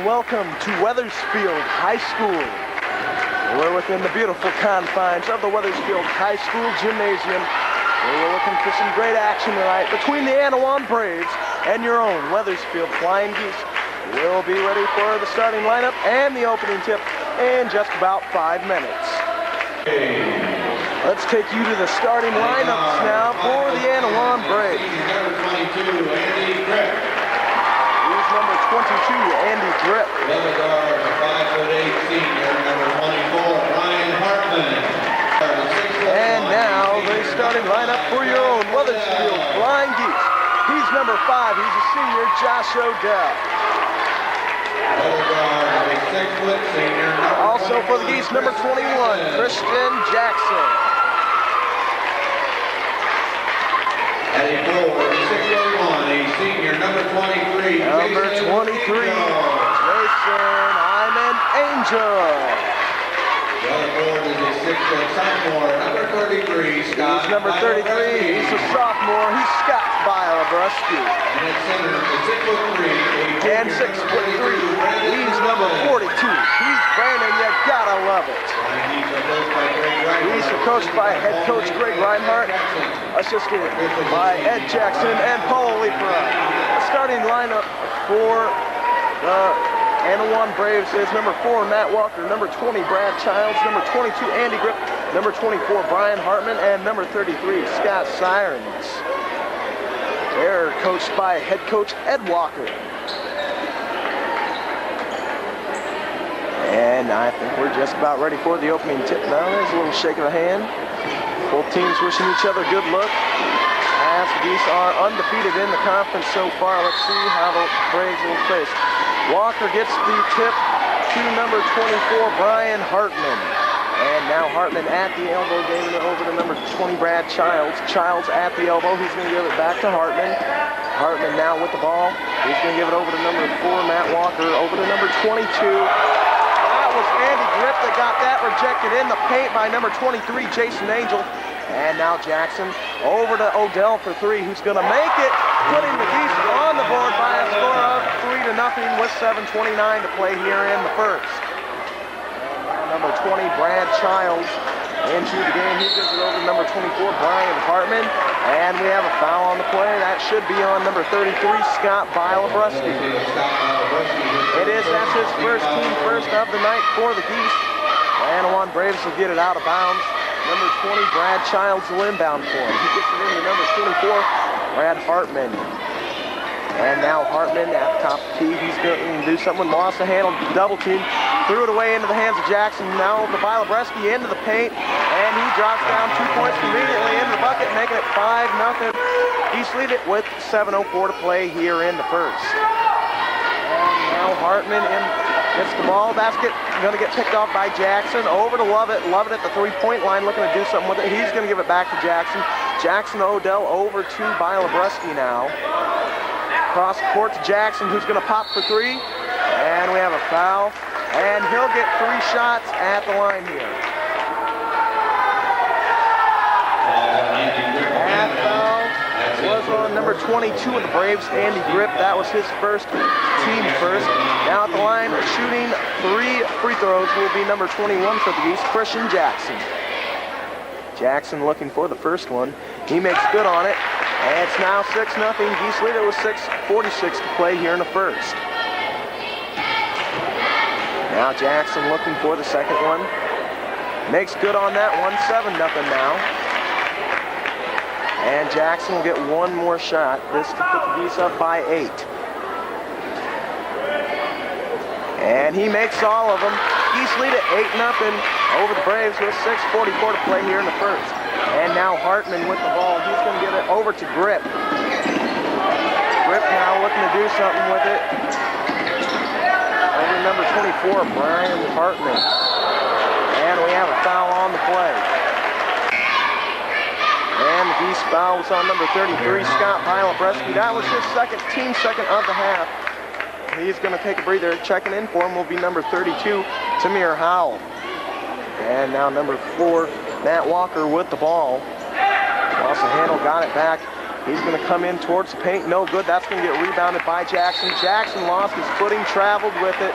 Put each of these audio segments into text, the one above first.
Welcome to Wethersfield High School. We're within the beautiful confines of the Wethersfield High School Gymnasium. We're looking for some great action tonight between the Annawan Braves and your own Wethersfield Flying Geese. We'll be ready for the starting lineup and the opening tip in just about 5 minutes. Let's take you to the starting lineups now for the Annawan Braves. Number 22, Andy Grip. Here's number 22, Andy Grip. Yellow guard, 5'8" senior, number 24, Brian Hartman. And now the starting lineup for your own Wethersfield Flying Geese. He's number 5, he's a senior, Josh Odell. Yellow guard, a 6-foot senior. Also for the Geese, number 21, Christian Jackson. At a forward, 6'1", a senior, number 23. Number 23, Jason Hyman Angel. The other forward is a 6-foot sophomore, number 33, Scott. He's number 33, he's a sophomore, he's Scott Bialabruski. And at center, the 6'3", And 6'3", he's number 42, he's Brandon, you gotta love it. He's coached by head coach Greg Reinhardt, assisted by Ed Jackson and Paul Lepra. The starting lineup for the Annawan Braves is number 4, Matt Walker, number 20, Brad Childs, number 22, Andy Grip, number 24, Brian Hartman, and number 33, Scott Sirens. They're coached by head coach Ed Walker. And I think we're just about ready for the opening tip now. There's a little shake of the hand. Both teams wishing each other good luck. As the Geese are undefeated in the conference so far. Let's see how the Braves will face. Walker gets the tip to number 24, Brian Hartman. And now Hartman at the elbow, giving it over to number 20, Brad Childs. Childs at the elbow. He's going to give it back to Hartman. Hartman now with the ball. He's going to give it over to number 4, Matt Walker. Over to number 22. Was Andy Grip that got that rejected in the paint by number 23, Jason Angel. And now Jackson over to Odell for 3, who's going to make it, putting the Geese on the board by a score of 3-0 with 7:29 to play here in the first. And now number 20, Brad Childs into the game. He gives it over to number 24, Brian Hartman. And we have a foul on the play. That should be on number 33, Scott Bialabruski. It is, that's his first team first of the night for the Geese. The Annawan Braves will get it out of bounds. Number 20, Brad Childs will inbound for him. He gets it into number 24, Brad Hartman. And now Hartman at the top of the key. He's going to do something. Lost the handle, double team. Threw it away into the hands of Jackson. Now the Bialabruski into the paint. And he drops down 2 points conveniently into the bucket, making it 5-0. Geese lead it with 7:04 to play here in the first. Now Hartman gets the ball. Basket going to get picked off by Jackson. Over to Lovett. Lovett at the 3-point line looking to do something with it. He's going to give it back to Jackson. Jackson Odell over to Bialabruski now. Cross the court to Jackson, who's going to pop for 3. And we have a foul. And he'll get 3 shots at the line here. That foul was on number 22 of the Braves, Andy Grip. That was his first, team first. Now at the line, shooting 3 free throws will be number 21 for the Geese, Christian Jackson. Jackson looking for the first one. He makes good on it. And it's now 6-0. Geese lead it with 6:46 to play here in the first. Now Jackson looking for the second one. Makes good on that one. 7-0 now. And Jackson will get one more shot. This to put the Geese up by 8. And he makes all of them. Geese lead it 8-0 over the Braves with 6:44 to play here in the first. And now Hartman with the ball. He's going to get it over to Grip. Grip now looking to do something with it. Over number 24, Brian Hartman. And we have a foul on the play. And the Geese foul was on number 33, Scott Bialabruski. That was his team second of the half. He's going to take a breather. Checking in for him will be number 32, Tamir Howell. And now number 4, Matt Walker with the ball. Lost the handle, got it back. He's going to come in towards the paint. No good. That's going to get rebounded by Jackson. Jackson lost his footing, traveled with it.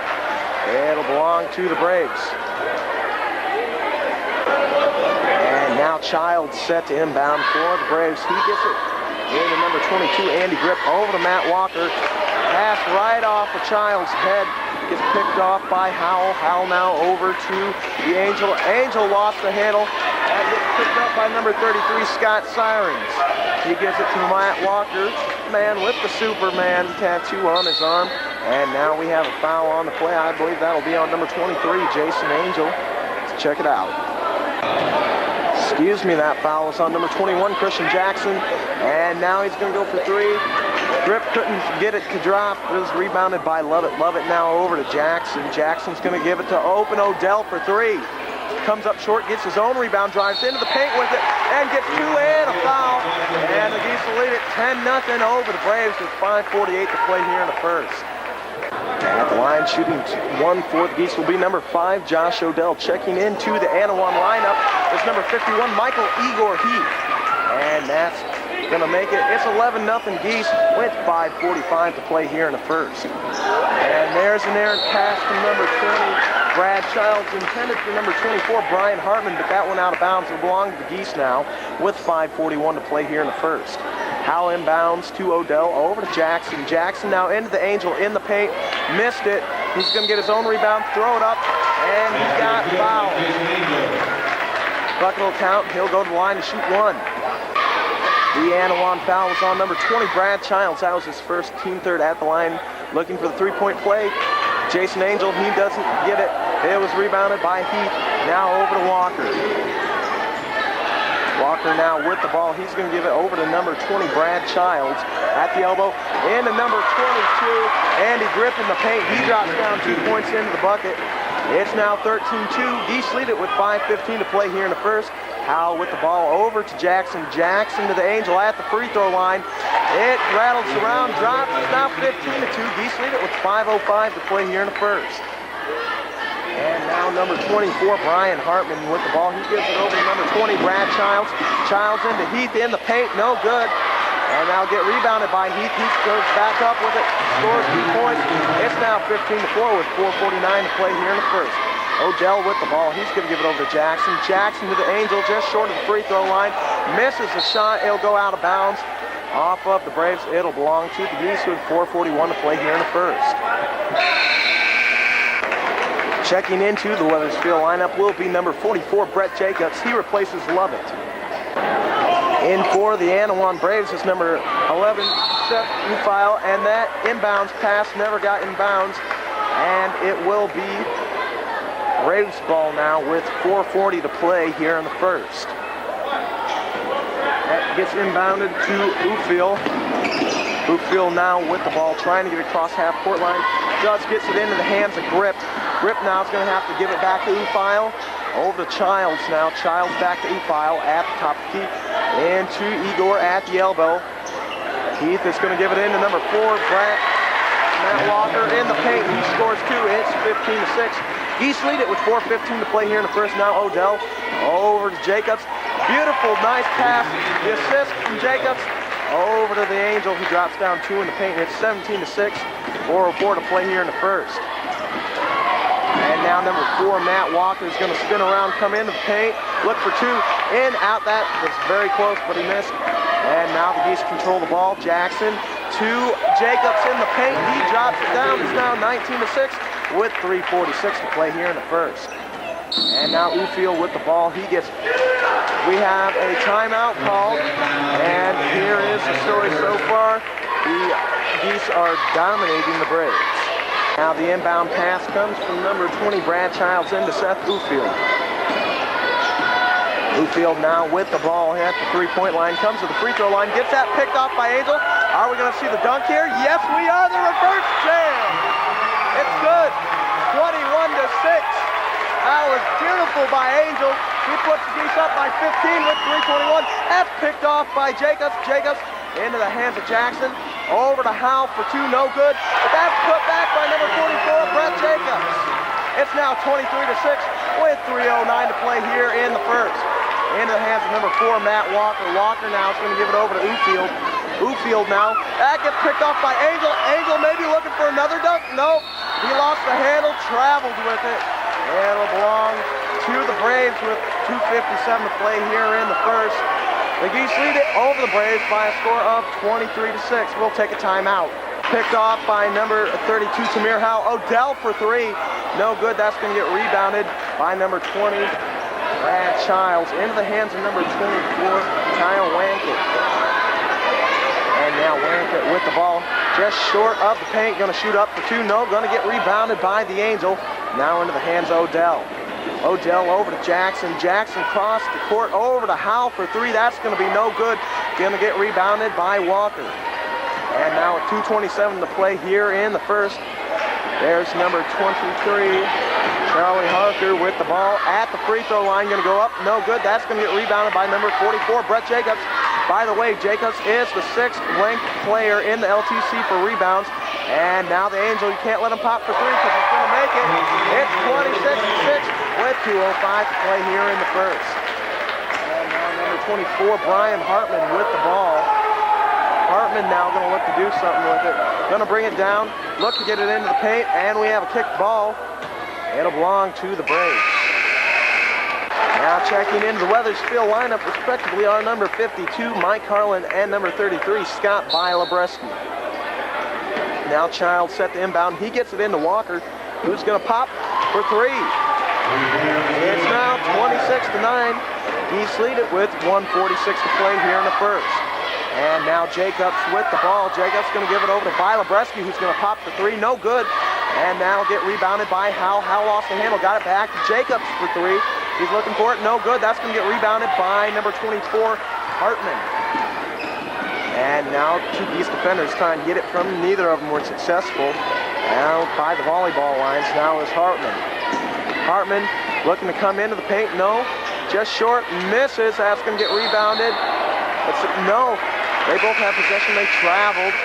It'll belong to the Braves. And now Child set to inbound for the Braves. He gets it into number 22, Andy Grip, over to Matt Walker. Pass right off of Child's head. Gets picked off by Howell. Howell now over to the Angel. Angel lost the handle. That gets picked up by number 33, Scott Sirens. He gives it to Matt Walker. Man with the Superman tattoo on his arm. And now we have a foul on the play. I believe that'll be on number 23, Jason Angel. Let's check it out. Excuse me, that foul is on number 21, Christian Jackson. And now he's going to go for three. Grip couldn't get it to drop. It was rebounded by Lovett. Lovett now over to Jackson. Jackson's going to give it to open Odell for three. Comes up short, gets his own rebound, drives into the paint with it, and gets two and a foul. And the Geese will lead it 10-0 over the Braves with 5:48 to play here in the first. At the line, shooting one for the Geese will be number 5, Josh Odell. Checking into the Annawan lineup is number 51, Michael Igor Heath. And that's going to make it. It's 11-0 Geese with 5:45 to play here in the first. And there's an errant pass from number 20, Brad Childs, intended for number 24, Brian Hartman, but that went out of bounds. It belongs to the Geese now with 5:41 to play here in the first. Howell inbounds to Odell, over to Jackson. Jackson now into the Angel in the paint. Missed it. He's going to get his own rebound, throw it up, and he got fouled. Bucket will count. He'll go to the line to shoot one. The Annawan foul was on number 20, Brad Childs. That was his first, team third at the line, looking for the three-point play. Jason Angel, he doesn't get it. It was rebounded by Heath. Now over to Walker. Walker now with the ball. He's going to give it over to number 20, Brad Childs. At the elbow, into number 22, Andy Grip in the paint. He drops down 2 points into the bucket. It's now 13-2. Geese lead it with 5:15 to play here in the first. Howell with the ball over to Jackson. Jackson to the Angel at the free throw line. It rattles around, drops. It's now 15-2. Geese lead it with 5:05 to play here in the first. And now number 24, Brian Hartman with the ball. He gives it over to number 20, Brad Childs. Childs into Heath in the paint. No good. And now get rebounded by Heath. Heath goes back up with it. Scores 2 points. It's now 15-4 with 4:49 to play here in the first. Odell with the ball. He's going to give it over to Jackson. Jackson to the Angel, just short of the free throw line. Misses the shot. It'll go out of bounds. Off of the Braves. It'll belong to the Geese with 4:41 to play here in the first. Checking into the Wethersfield lineup will be number 44, Brett Jacobs. He replaces Lovett. In for the Annawan Braves is number 11, Seth Ufile, and that inbounds pass never got inbounds. And it will be Braves ball now with 4:40 to play here in the first. That gets inbounded to Ufield. Ufield now with the ball, trying to get across half-court line. Just gets it into the hands of Grip. Grip now is going to have to give it back to Ufile. Over to Childs now. Childs back to Ufile at the top of the key. Into Igor at the elbow. Heath is going to give it in to number 4, Matt Walker in the paint. He scores 2. It's 15-6. Geese lead it with 4:15 to play here in the first. Now Odell over to Jacobs. Beautiful, nice pass. The assist from Jacobs over to the Angel. He drops down 2 in the paint. It's 17-6. 4:04 to play here in the first. And now number 4, Matt Walker is going to spin around, come into the paint, look for 2, in, out. That was very close, but he missed. And now the Geese control the ball. Jackson to Jacobs in the paint. He drops it down. It's now 19-6 with 3:46 to play here in the first. And now Ufield with the ball. We have a timeout called. And here is the story so far. The Geese are dominating the Braves. Now the inbound pass comes from number 20, Brad Childs, into Seth Ufield. Ufield now with the ball at the three-point line, comes to the free throw line, gets that picked off by Angel. Are we going to see the dunk here? Yes, we are. The reverse jam. It's good. 21-6. That was beautiful by Angel. He puts the Geese up by 15 with 3:21. That's picked off by Jacobs. Jacobs into the hands of Jackson. Over to Howell for 2, no good. But that's put back by number 44, Brett Jacobs. It's now 23-6 with 3:09 to play here in the first. Into the hands of number 4, Matt Walker. Walker now is going to give it over to Ufield. Wethersfield now. That gets picked off by Angel. Angel maybe looking for another dunk. Nope. He lost the handle, traveled with it. It'll belong to the Braves with 2:57 to play here in the first. The Geese lead it over the Braves by a score of 23-6. We'll take a timeout. Picked off by number 32, Tamir Howe. Odell for three. No good. That's going to get rebounded by number 20, Brad Childs. Into the hands of number 24, Kyle Wankett. And now Wankett with the ball just short of the paint. Going to shoot up for two. No, going to get rebounded by the Angel. Now into the hands of Odell. Odell over to Jackson. Jackson crossed the court over to Howe for three. That's going to be no good. Going to get rebounded by Walker. And now at 2:27 to play here in the first. There's number 23, Charlie Harker with the ball at the free throw line. Going to go up. No good. That's going to get rebounded by number 44, Brett Jacobs. By the way, Jacobs is the 6th ranked player in the LTC for rebounds. And now the Angel, you can't let him pop for three because he's going to make it. It's 26-6 with 2:05 to play here in the first. And now number 24, Brian Hartman with the ball. Hartman now going to look to do something with it. Going to bring it down, look to get it into the paint, and we have a kicked ball. It'll belong to the Braves. Now checking into the Wethersfield lineup, respectively, are number 52, Mike Harlan, and number 33, Scott Bilabreski. Now Childs set the inbound. He gets it into Walker, who's going to pop for three. It's now 26-9. Geese lead it with 1:46 to play here in the first. And now Jacobs with the ball. Jacobs going to give it over to Bilabreski, who's going to pop for three. No good. And now get rebounded by Howe. Howe lost the handle. Got it back to Jacobs for three. He's looking for it. No good. That's going to get rebounded by number 24, Hartman. And now two Geese defenders trying to get it from him. Neither of them were successful. Now by the volleyball lines now is Hartman. Hartman looking to come into the paint. No. Just short. Misses. That's going to get rebounded. No. They both have possession. They traveled.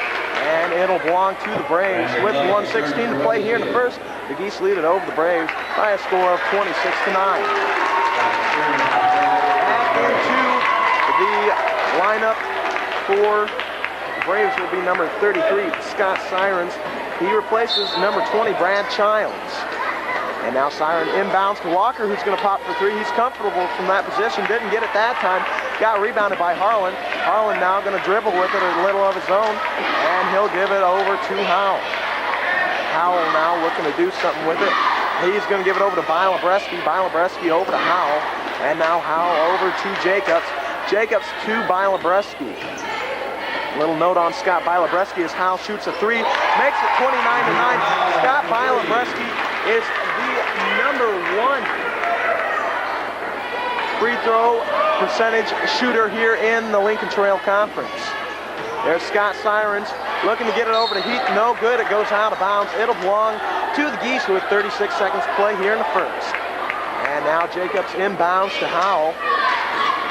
And it'll belong to the Braves. With 1:16 to play here in the first, the Geese lead it over the Braves by a score of 26-9. Back into the lineup for the Braves will be number 33, Scott Sirens. He replaces number 20, Brad Childs. And now Siren inbounds to Walker, who's going to pop for three. He's comfortable from that position. Didn't get it that time. Got rebounded by Harlan. Harlan now going to dribble with it a little of his own, and he'll give it over to Howell. Howell now looking to do something with it. He's going to give it over to Bilabreski. Bilabreski over to Howell. And now Howell over to Jacobs. Jacobs to Bilabreski. Little note on Scott Bilabreski as Howell shoots a three. Makes it 29-9. Scott Bilabreski is the number one free throw percentage shooter here in the Lincoln Trail Conference. There's Scott Sirens looking to get it over to Heath. No good. It goes out of bounds. It'll belong to the Geese with 36 seconds to play here in the first. And now Jacobs inbounds to Howell.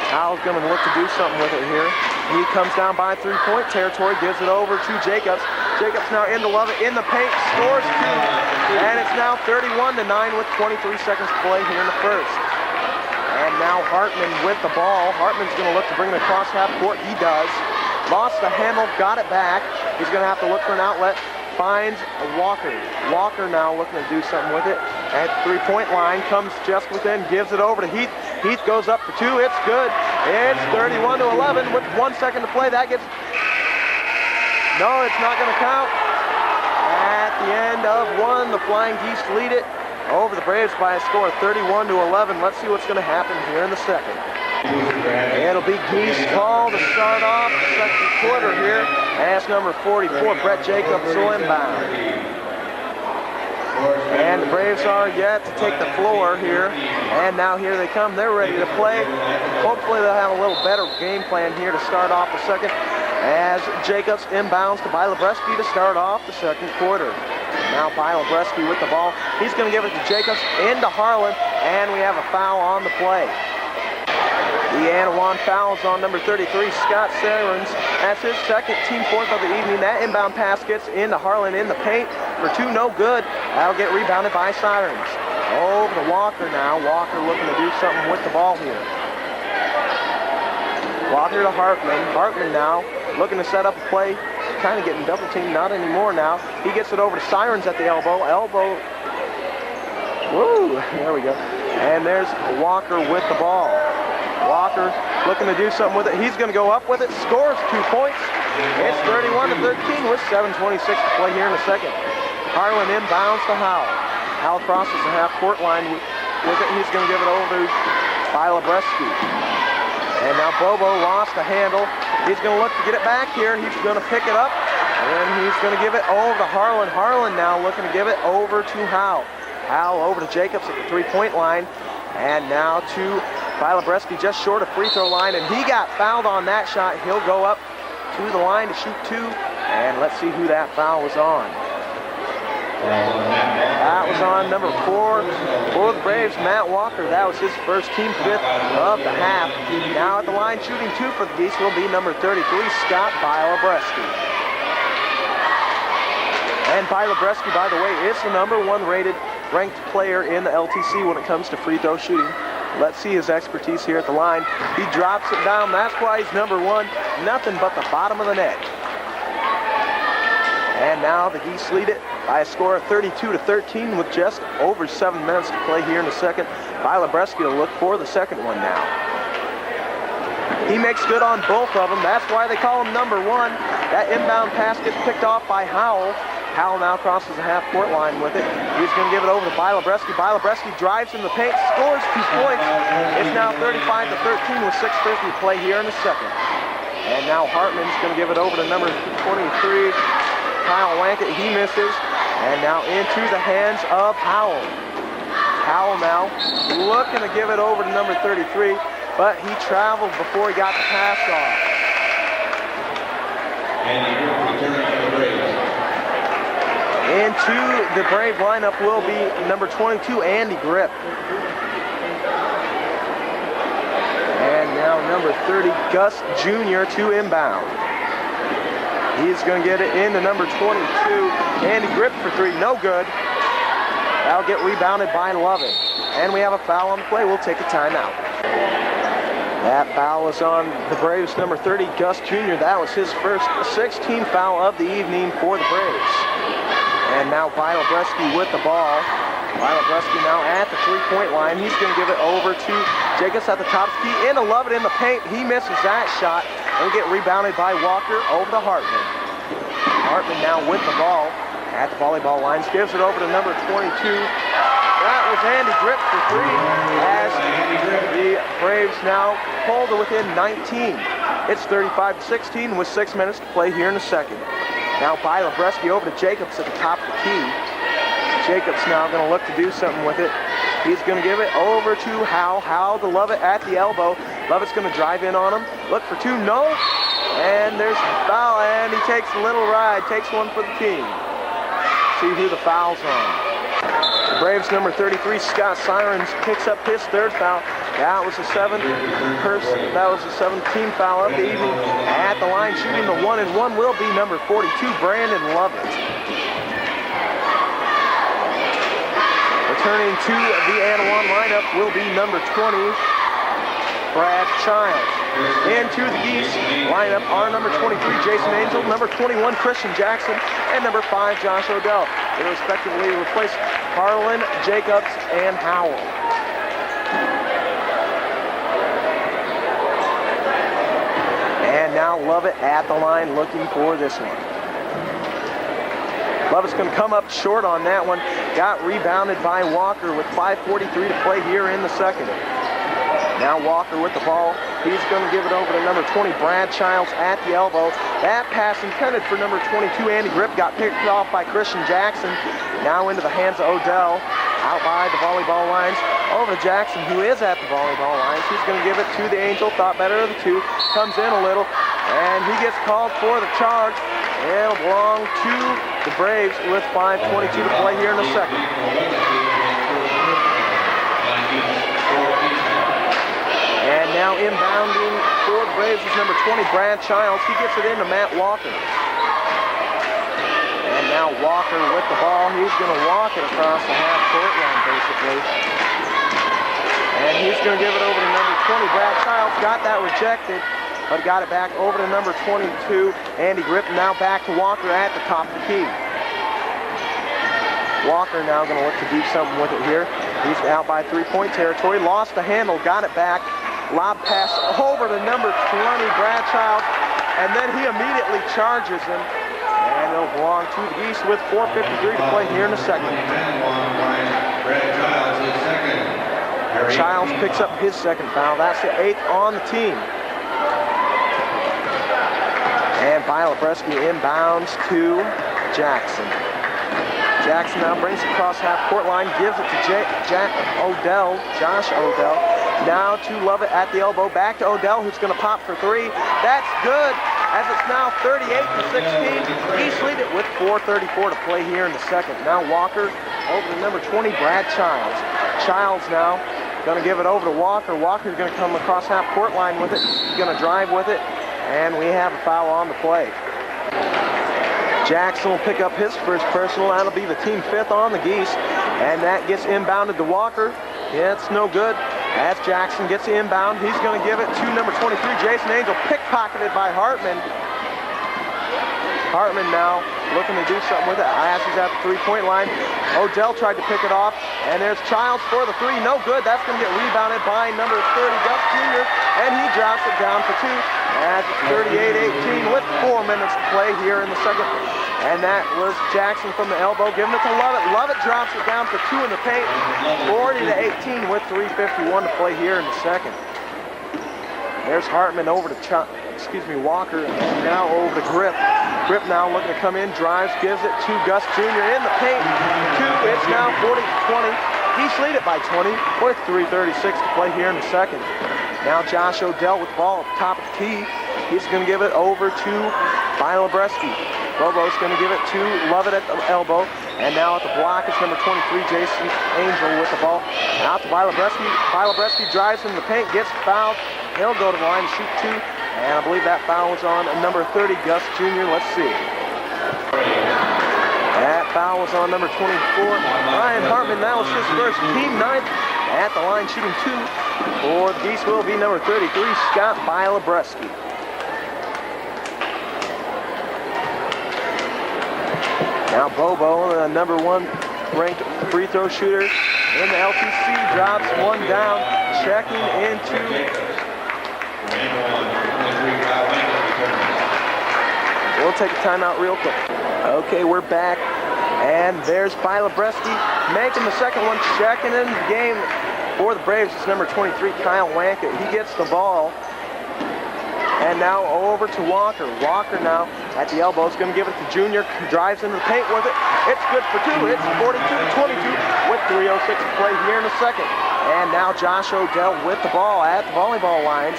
Howell's going to look to do something with it here. He comes down by three-point territory, gives it over to Jacobs. Jacobs now into Lovett in the paint, scores two. And it's now 31-9 with 23 seconds to play here in the first. And now Hartman with the ball. Hartman's going to look to bring it across half court. He does. Lost the handle, got it back. He's going to have to look for an outlet. Finds Walker. Walker now looking to do something with it. At the three-point line, comes just within, gives it over to Heath. Heath goes up for two. It's good. It's 31-11 with 1 second to play. That gets... No, it's not going to count. At the end of one, the Flying Geese lead it over the Braves by a score of 31-11. Let's see what's going to happen here in the second. It'll be Geese call to start off the second quarter here. And that's number 44, Brett Jacobs will inbound. And the Braves are yet to take the floor here. And now here they come. They're ready to play. Hopefully they'll have a little better game plan here to start off the second. As Jacobs inbounds to Bilabreski to start off the second quarter. Now Bilabreski with the ball. He's going to give it to Jacobs into Harlan. And we have a foul on the play. The Annawan fouls on number 33, Scott Sirens. That's his second, team fourth of the evening. That inbound pass gets into Harlan in the paint for two, no good. That'll get rebounded by Sirens. Over to Walker now. Walker looking to do something with the ball here. Walker to Hartman. Hartman now looking to set up a play. Kind of getting double teamed, not anymore now. He gets it over to Sirens at the elbow. Woo, there we go. And there's Walker with the ball. Walker looking to do something with it. He's going to go up with it, scores 2 points. It's 31-13 with 7:26 to play here in the second. Harlan inbounds to Howell. Howell crosses the half-court line with it. He's going to give it over to Bilebreski. And now Bobo lost the handle. He's going to look to get it back here. He's going to pick it up. And he's going to give it over to Harlan. Harlan now looking to give it over to Howell. Howell over to Jacobs at the three-point line. And now to Bilebreski just short of free throw line. And he got fouled on that shot. He'll go up to the line to shoot 2. And let's see who that foul was on. That was on number 4 for the Braves, Matt Walker. That was his first team 5th of the half. Now at the line shooting 2 for the Geese will be number 33, Scott Bilebreski. And Bilebreski, by the way, is the number 1 ranked player in the LTC when it comes to free throw shooting. Let's see his expertise here at the line. He drops it down. That's why he's number 1. Nothing but the bottom of the net. And now the Geese lead it by a score of 32-13 with just over 7 minutes to play here in the second. Bilebreski will look for the second one now. He makes good on both of them. That's why they call him number 1. That inbound pass gets picked off by Howell. Howell now crosses the half-court line with it. He's going to give it over to Bilebreski. Bilebreski drives in the paint, scores 2 points. It's now 35-13 with 6:50 to play here in the second. And now Hartman's going to give it over to number 23, Kyle Wankett. He misses. And now into the hands of Howell. Howell now looking to give it over to number 33, but he traveled before he got the pass off. And he returns to the Braves. Into the Brave lineup will be number 22, Andy Grip. And now number 30, Gus Jr. to inbound. He's going to get it into number 22, Andy Grip for 3, no good. That'll get rebounded by Lovett. And we have a foul on the play. We'll take a timeout. That foul was on the Braves' number 30, Gus Jr. That was his first 16th foul of the evening for the Braves. And now Bilebreski with the ball. Bilebreski now at the three-point line. He's going to give it over to Jacobs at the top of the key. Into Lovett in the paint. He misses that shot. He'll get rebounded by Walker over to Hartman. Hartman now with the ball at the volleyball lines. Gives it over to number 22. That was Andy Grip for 3 as the Braves now pull to within 19. It's 35-16 with 6 minutes to play here in the second. Now Bilebreski over to Jacobs at the top of the key. Jacobs now going to look to do something with it. He's going to give it over to Howell. Howell to Lovett at the elbow. Lovett's going to drive in on him. Look for 2, no. And there's a foul, and he takes a little ride. Takes one for the team. See who the foul's on. The Braves number 33, Scott Sirens, picks up his 3rd foul. That was the 17th foul of the evening. At the line shooting the 1-and-1 will be number 42, Brandon Lovett. Returning to the Annawan lineup will be number 20, Brad Childs. Into the Geese lineup are number 23, Jason Angel, number 21, Christian Jackson, and number 5, Josh Odell. They respectively replace Harlan, Jacobs, and Howell. And now Lovett at the line looking for this one. Lovett's going to come up short on that one. Got rebounded by Walker with 5:43 to play here in the second. Now Walker with the ball. He's going to give it over to number 20, Brad Childs at the elbow. That pass intended for number 22, Andy Grip, got picked off by Christian Jackson. Now into the hands of Odell. Out by the volleyball lines. Over to Jackson, who is at the volleyball lines. He's going to give it to the Angel. Thought better of the 2. Comes in a little. And he gets called for the charge. It'll belong to the Braves with 5:22 to play here in the second. And now inbounding for the Braves is number 20, Brad Childs. He gets it into Matt Walker. And now Walker with the ball. He's going to walk it across the half-court line, basically. And he's going to give it over to number 20, Brad Childs. Got that rejected. but got it back over to number 22, Andy Grip. Now back to Walker at the top of the key. Walker now going to look to do something with it here. He's out by 3-point territory. Lost the handle, got it back. Lob pass over to number 20, Brad Childs, and then he immediately charges him. And it'll belong to the Geese with 4:53 to play here in the second. Childs picks up his second foul. That's the 8th on the team. And Bilobreski inbounds to Jackson. Jackson now brings it across half-court line, gives it to Josh Odell. Now to Lovett at the elbow, back to Odell, who's going to pop for 3. That's good, as it's now 38-16. Geese lead it with 4:34 to play here in the second. Now Walker over to number 20, Brad Childs. Childs now going to give it over to Walker. Walker's going to come across half-court line with it. He's going to drive with it, and we have a foul on the play. Jackson will pick up his first personal. That'll be the team 5th on the Geese, and that gets inbounded to Walker. Yeah, it's no good. As Jackson gets the inbound, he's going to give it to number 23, Jason Angel, pickpocketed by Hartman. Hartman now looking to do something with it as he's at the 3-point line. Odell tried to pick it off, and there's Childs for the 3. No good. That's going to get rebounded by number 30, Gus Jr., and he drops it down for 2. As it's 38-18 with 4 minutes to play here in the second. And that was Jackson from the elbow, giving it to Lovett. Lovett drops it down for 2 in the paint. 40-18 with 3:51 to play here in the second. There's Hartman over to Walker, and now over to Grip. Grip now looking to come in, drives, gives it to Gus Jr. in the paint. 2, it's now 40-20. Geese lead it by 20 with 3:36 to play here in the second. Now Josh Odell with the ball at the top of the key. He's going to give it over to Bilobreski. Bobo's going to give it to Lovett at the elbow. And now at the block is number 23, Jason Angel with the ball. And out to Bilobreski. Bilobreski drives in the paint, gets fouled. He'll go to the line to shoot 2. And I believe that foul was on number 30, Gus Jr. Let's see. That foul was on number 24. Ryan Hartman, that was his first, team 9th. At the line shooting 2. For the Geese will be number 33, Scott Bilobreski. Now Bobo, the number 1 ranked free throw shooter in the LTC, drops one down, checking into. We'll take a timeout real quick. Okay, we're back, and there's Bilobreski making the second one, checking in the game for the Braves. It's number 23, Kyle Wankett. He gets the ball. And now over to Walker. Walker now at the elbow is going to give it to Junior. Drives into the paint with it. It's good for 2. It's 42-22 with 3:06 to play here in the second. And now Josh Odell with the ball at the volleyball lines.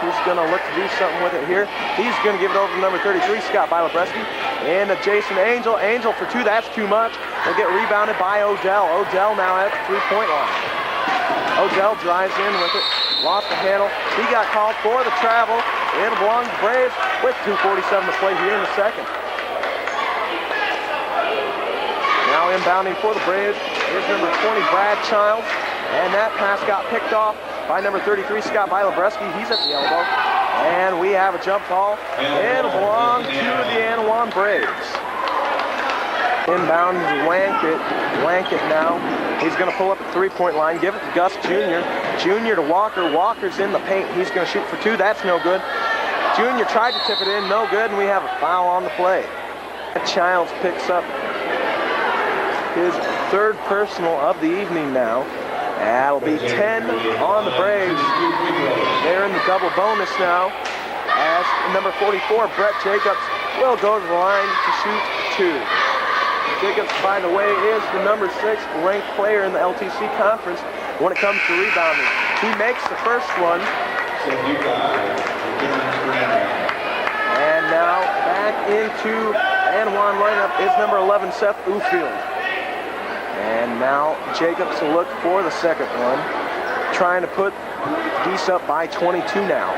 He's going to look to do something with it here. He's going to give it over to number 33, Scott Bilobreski. And to Jason Angel. Angel for 2. That's too much. He'll get rebounded by Odell. Odell now at the 3-point line. Odell drives in with it. Lost the handle. He got called for the travel. It'll belong to the Braves with 2:47 to play here in the second. Now inbounding for the Braves is number 20, Brad Childs. And that pass got picked off by number 33, Scott Bilobreski. He's at the elbow. And we have a jump ball. It'll belong to the Annawan Braves. Inbound Wankett. Wankett now. He's going to pull up the 3-point line, give it to Gus Jr. Jr. to Walker. Walker's in the paint. He's going to shoot for 2. That's no good. Jr. tried to tip it in. No good, and we have a foul on the play. Childs picks up his 3rd personal of the evening now. That'll be 10 on the Braves. They're in the double bonus now. As number 44, Brett Jacobs, will go to the line to shoot 2. Jacobs, by the way, is the number 6 ranked player in the LTC conference when it comes to rebounding. He makes the first one. And now back into Annawan lineup is number 11, Seth Ufield. And now Jacobs will look for the second one, trying to put Geese up by 22 now.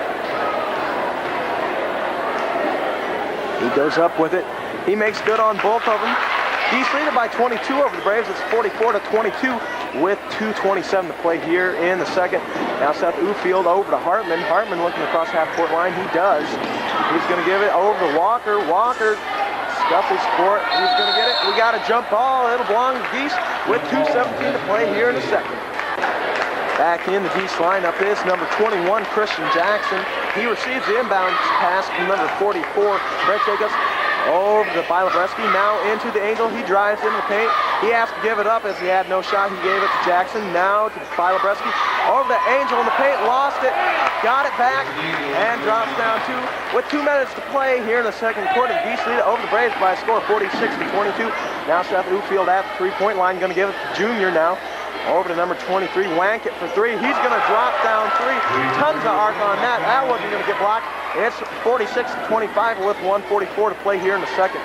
He goes up with it. He makes good on both of them. Geese lead it by 22 over the Braves. It's 44-22. with 2:27 to play here in the second. Now Seth Ufield over to Hartman. Hartman looking across half-court line. He does. He's going to give it over to Walker. Walker scuffles for it. He's going to get it. We got a jump ball. It'll belong to Geese with 2:17 to play here in the second. Back in the Geese lineup is number 21, Christian Jackson. He receives the inbound pass from number 44, Brett Jacobs, over to Bilebreski. Now into the Angel. He drives into the paint. He has to give it up as he had no shot. He gave it to Jackson. Now to Bilebreski. Over the Angel in the paint. Lost it. Got it back. And drops down two. With 2 minutes to play here in the second quarter, the Geese lead it over the Braves by a score of 46-22. Now Seth Ufield at the three-point line. Going to give it to Junior now. Over to number 23, Wankett for three. He's going to drop down three. Tons of arc on that. That wasn't going to get blocked. It's 46-25 with 1:44 to play here in the second.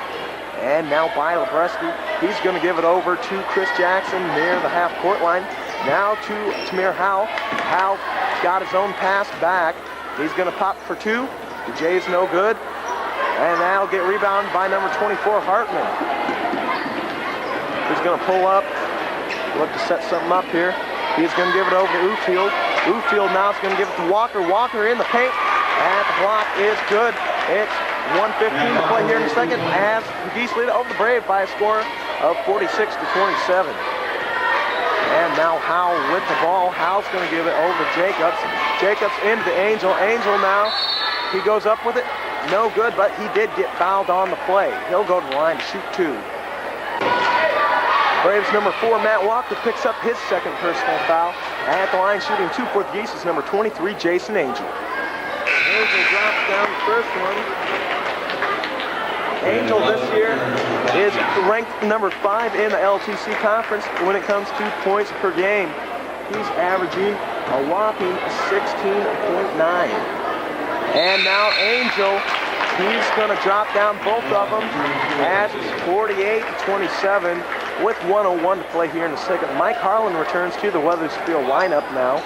And now Bilebreski. He's going to give it over to Chris Jackson near the half-court line. Now to Tamir Howe. Howe got his own pass back. He's going to pop for two. The Jay's no good. And that'll get rebounded by number 24, Hartman. He's going to pull up. Look to set something up here. He's going to give it over to Ufield. Ufield now is going to give it to Walker. Walker in the paint. And the block is good. It's 1:15 to play here in the second as the Geese lead over the Brave by a score of 46-27. And now Howe with the ball. Howe's going to give it over to Jacobs. Jacobs into the Angel. Angel now. He goes up with it. No good, but he did get fouled on the play. He'll go to the line to shoot two. Braves number 4, Matt Walker, picks up his second personal foul. At the line shooting two for the Geese is number 23, Jason Angel. Angel drops down the first one. Angel this year is ranked number 5 in the LTC conference when it comes to points per game. He's averaging a whopping 16.9. And now Angel, he's going to drop down both of them as it's 48-27. With 1:01 to play here in the second. Mike Harlan returns to the Wethersfield lineup now.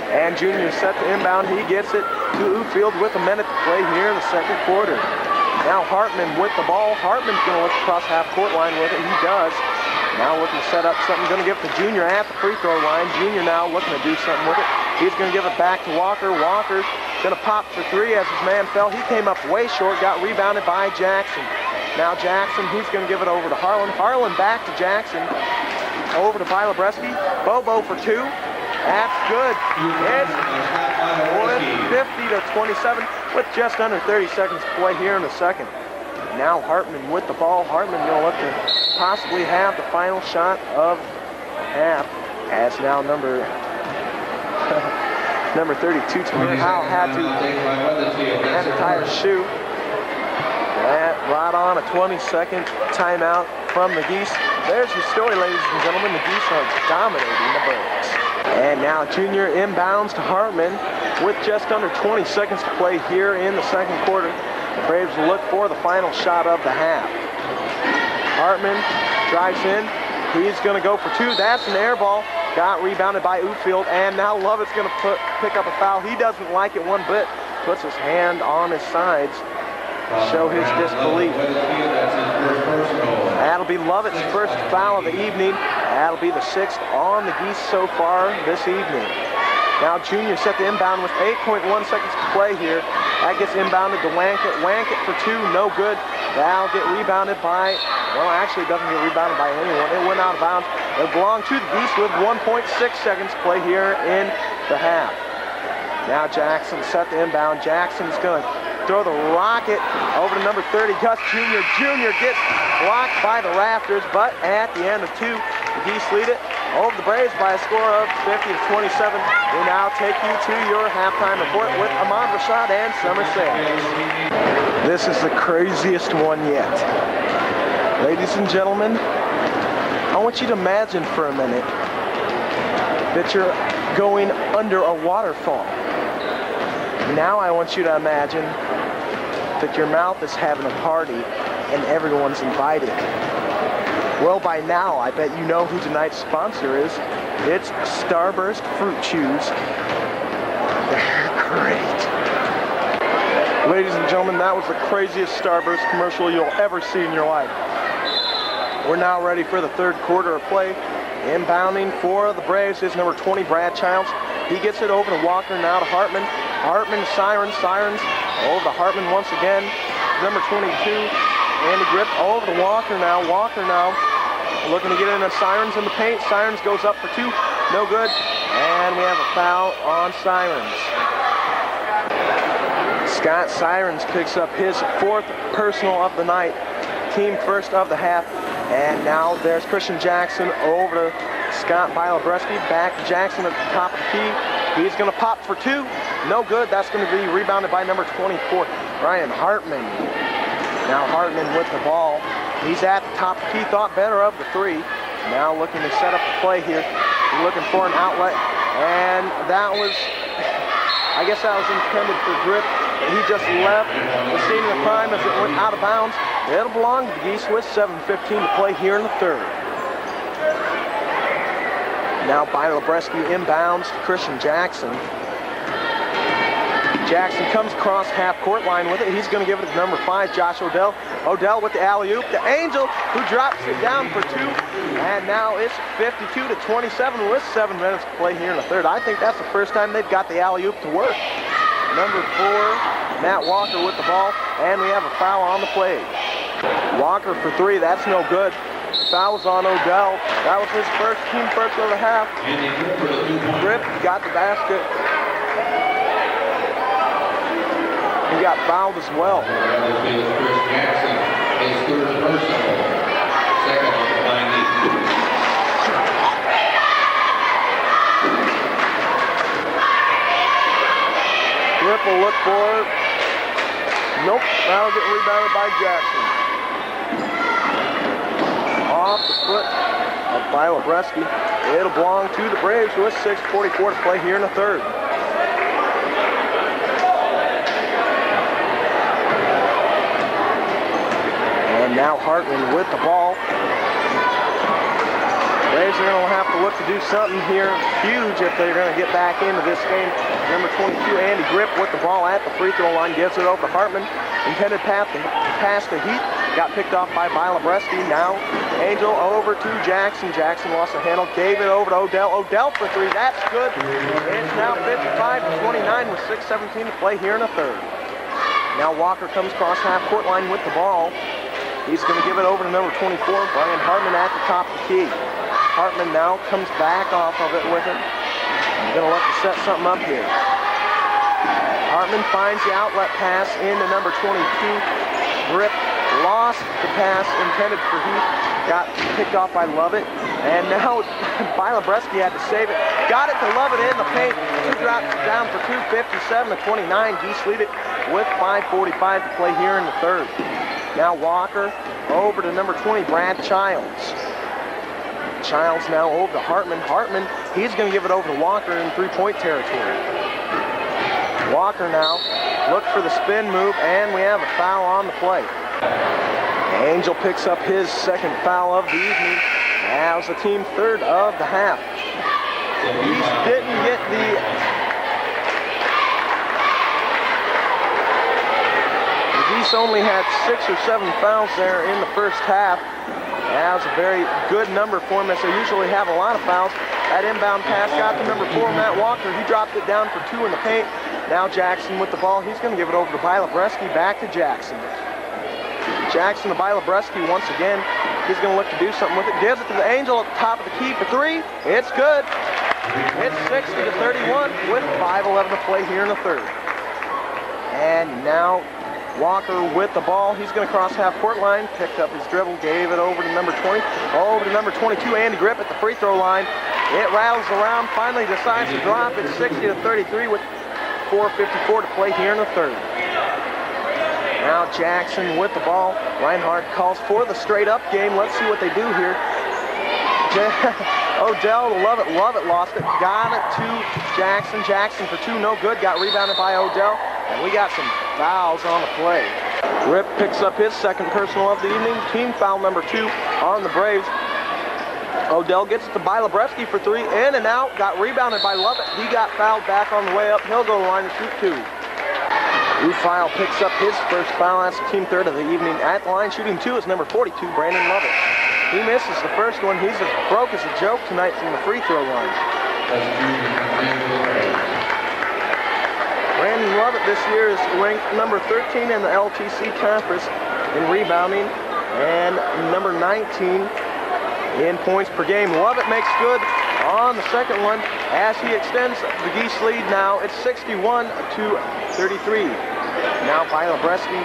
And Junior set to inbound. He gets it to Ufield with a minute to play here in the second quarter. Now Hartman with the ball. Hartman's going to look across half-court line with it. He does. Now looking to set up something. Going to give it to Junior at the free throw line. Junior now looking to do something with it. He's going to give it back to Walker. Walker's going to pop for three as his man fell. He came up way short. Got rebounded by Jackson. Now Jackson, he's going to give it over to Harlan. Harlan back to Jackson. Over to Bilebreski. Bobo for two. That's good. It's 50-27 with just under 30 seconds to play here in the second. Now Hartman with the ball. Hartman going to look to possibly have the final shot of the half. As now number 32, Tamir Howe had to tie his shoe. That brought on a 20-second timeout from the Geese. There's your story, ladies and gentlemen. The Geese are dominating the Braves. And now Junior inbounds to Hartman with just under 20 seconds to play here in the second quarter. The Braves will look for the final shot of the half. Hartman drives in. He's going to go for two. That's an air ball. Got rebounded by Ufield. And now Lovett's going to pick up a foul. He doesn't like it one bit. Puts his hand on his sides. Show his disbelief. That'll be Lovett's first foul of the evening. That'll be the 6th on the Geese so far this evening. Now Junior set the inbound with 8.1 seconds to play here. That gets inbounded to Wankett. Wankett for two, no good. That'll get rebounded by, well, actually it doesn't get rebounded by anyone. It went out of bounds. It belonged to the Geese with 1.6 seconds to play here in the half. Now Jackson set the inbound. Jackson's going to throw the rocket over to number 30, Gus Jr. Jr. gets blocked by the rafters, but at the end of two, the Geese lead it over the Braves by a score of 50-27. We now take you to your halftime report with Ahmad Rashad and Summer Sales. This is the craziest one yet. Ladies and gentlemen, I want you to imagine for a minute that you're going under a waterfall. Now I want you to imagine that your mouth is having a party and everyone's invited. Well, by now, I bet you know who tonight's sponsor is. It's Starburst Fruit Chews. They're great. Ladies and gentlemen, that was the craziest Starburst commercial you'll ever see in your life. We're now ready for the third quarter of play. Inbounding for the Braves is number 20, Brad Childs. He gets it over to Walker, now to Hartman. Hartman, Sirens over to Hartman once again. Number 22, Andy Grip over to Walker now. Walker now looking to get in the Sirens in the paint. Sirens goes up for two, no good. And we have a foul on Sirens. Scott Sirens picks up his fourth personal of the night, team first of the half. And now there's Christian Jackson over to Scott Bilobreski. Back to Jackson at the top of the key. He's going to pop for two. No good. That's going to be rebounded by number 24, Ryan Hartman. Now Hartman with the ball. He's at the top of the key. Thought better of the three. Now looking to set up the play here. Looking for an outlet. And that was, I guess that was intended for Grip. He just left the scene of the crime as it went out of bounds. It'll belong to the Geese with 7:15 to play here in the third. Now Bilobreski inbounds to Christian Jackson. Jackson comes across half-court line with it. He's going to give it to number 5, Josh Odell. Odell with the alley-oop to Angel, who drops it down for two. And now it's 52-27 with 7 minutes to play here in the third. I think that's the first time they've got the alley-oop to work. Number 4, Matt Walker with the ball, and we have a foul on the play. Walker for three, that's no good. Fouls on Odell. That was his team first of the half. Grip got the basket. He got fouled as well. Chris Jackson, his third personal. Second on the line. Grip will look for it. Nope, that'll get rebounded by Jackson. Off the foot of Bilobreski. It'll belong to the Braves with 6:44 to play here in the third. And now Hartman with the ball. Braves are going to have to look to do something here huge if they're going to get back into this game. Number 22, Andy Grip with the ball at the free throw line. Gives it over to Hartman. Intended pass to Heath. Got picked off by Bilobreski. Now Angel over to Jackson. Jackson lost the handle. Gave it over to Odell. Odell for three. That's good. It's now 55-29 with 6:17 to play here in the third. Now Walker comes across half-court line with the ball. He's going to give it over to number 24, Brian Hartman at the top of the key. Hartman now comes back off of it with it. He's going to look to set something up here. Hartman finds the outlet pass into number 22. Grip lost the pass intended for Heath. Got picked off by Lovett. And now Bilobreski had to save it. Got it to Lovett in the paint. He drops it down for 2:57-29. Geese lead it with 5:45 to play here in the third. Now Walker over to number 20, Brad Childs. Childs now over to Hartman. Hartman, he's going to give it over to Walker in three-point territory. Walker now look for the spin move, and we have a foul on the play. Angel picks up his second foul of the evening. That was the team third of the half. Geese didn't get the Geese only had 6 or 7 fouls there in the first half. That was a very good number for them, as they usually have a lot of fouls. That inbound pass got to number 4, Matt Walker. He dropped it down for 2 in the paint. Now Jackson with the ball. He's going to give it over to Bilobreski. Back to Jackson. Jackson to Bilobreski once again. He's going to look to do something with it. Gives it to the Angel at the top of the key for 3. It's good. It's 60-31 with 5:11 to play here in the third. And now Walker with the ball. He's going to cross half-court line. Picked up his dribble. Gave it over to number 20. Over to number 22, Andy Grip at the free throw line. It rattles around. Finally decides to drop. It's 60-33 with 4:54 to play here in the third. Now Jackson with the ball. Reinhardt calls for the straight-up game. Let's see what they do here. Odell, Lovett lost it. Got it to Jackson. Jackson for 2, no good. Got rebounded by Odell. And we got some fouls on the play. Rip picks up his second personal of the evening. Team foul number 2 on the Braves. Odell gets it to Bilobreski for 3. In and out. Got rebounded by Lovett. He got fouled back on the way up. He'll go to the line to shoot 2. Ufile picks up his first foul. That's the team third of the evening. At the line shooting 2 is number 42, Brandon Lovett. He misses the first one. He's as broke as a joke tonight from the free throw line. Brandon Lovett this year is ranked number 13 in the LTC conference in rebounding and number 19 in points per game. Lovett makes good on the second one as he extends the Geese lead now. It's 61-33. Now by Lebreski.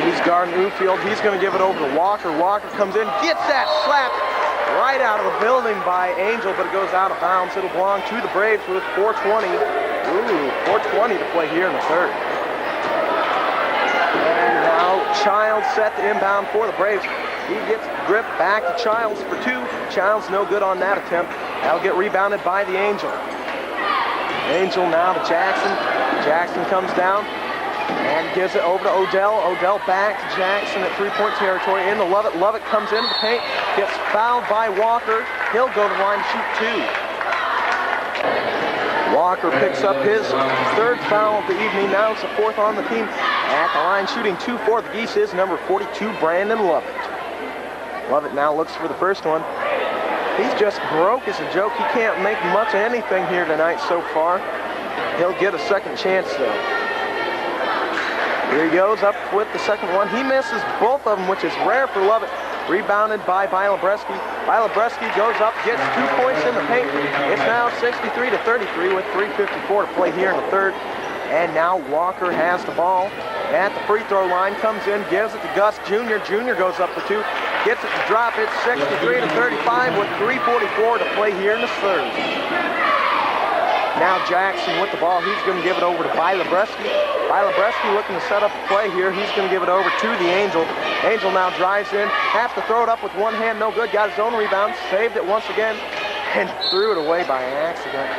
He's guarding Ufield. He's going to give it over to Walker. Walker comes in, gets that slapped right out of the building by Angel, but it goes out of bounds. It'll belong to the Braves with 4:20. Ooh, 4:20 to play here in the third. And now Childs set the inbound for the Braves. He gets gripped back to Childs for two. Childs no good on that attempt. That'll get rebounded by the Angel. Angel now to Jackson. Jackson comes down and gives it over to Odell. Odell back to Jackson at three-point territory into Lovett. Lovett comes into the paint, gets fouled by Walker. He'll go to the line to shoot two. Walker picks up his third foul of the evening. Now it's the fourth on the team. At the line shooting 2 for the Geese is number 42, Brandon Lovett. Lovett now looks for the first one. He's just broke as a joke. He can't make much of anything here tonight so far. He'll get a second chance though. Here he goes up with the second one. He misses both of them, which is rare for Lovett. Rebounded by Bilebreski. Bilebreski goes up, gets 2 points in the paint. It's now 63-33 with 3:54 to play here in the third. And now Walker has the ball at the free throw line, comes in, gives it to Gus Jr. Jr. goes up for two, gets it to drop. It's 63-35 with 3:44 to play here in the third. Now Jackson with the ball. He's going to give it over to Bilebreski. Bilebreski looking to set up a play here. He's going to give it over to the Angel. Angel now drives in. Has to throw it up with one hand. No good. Got his own rebound. Saved it once again. And threw it away by accident.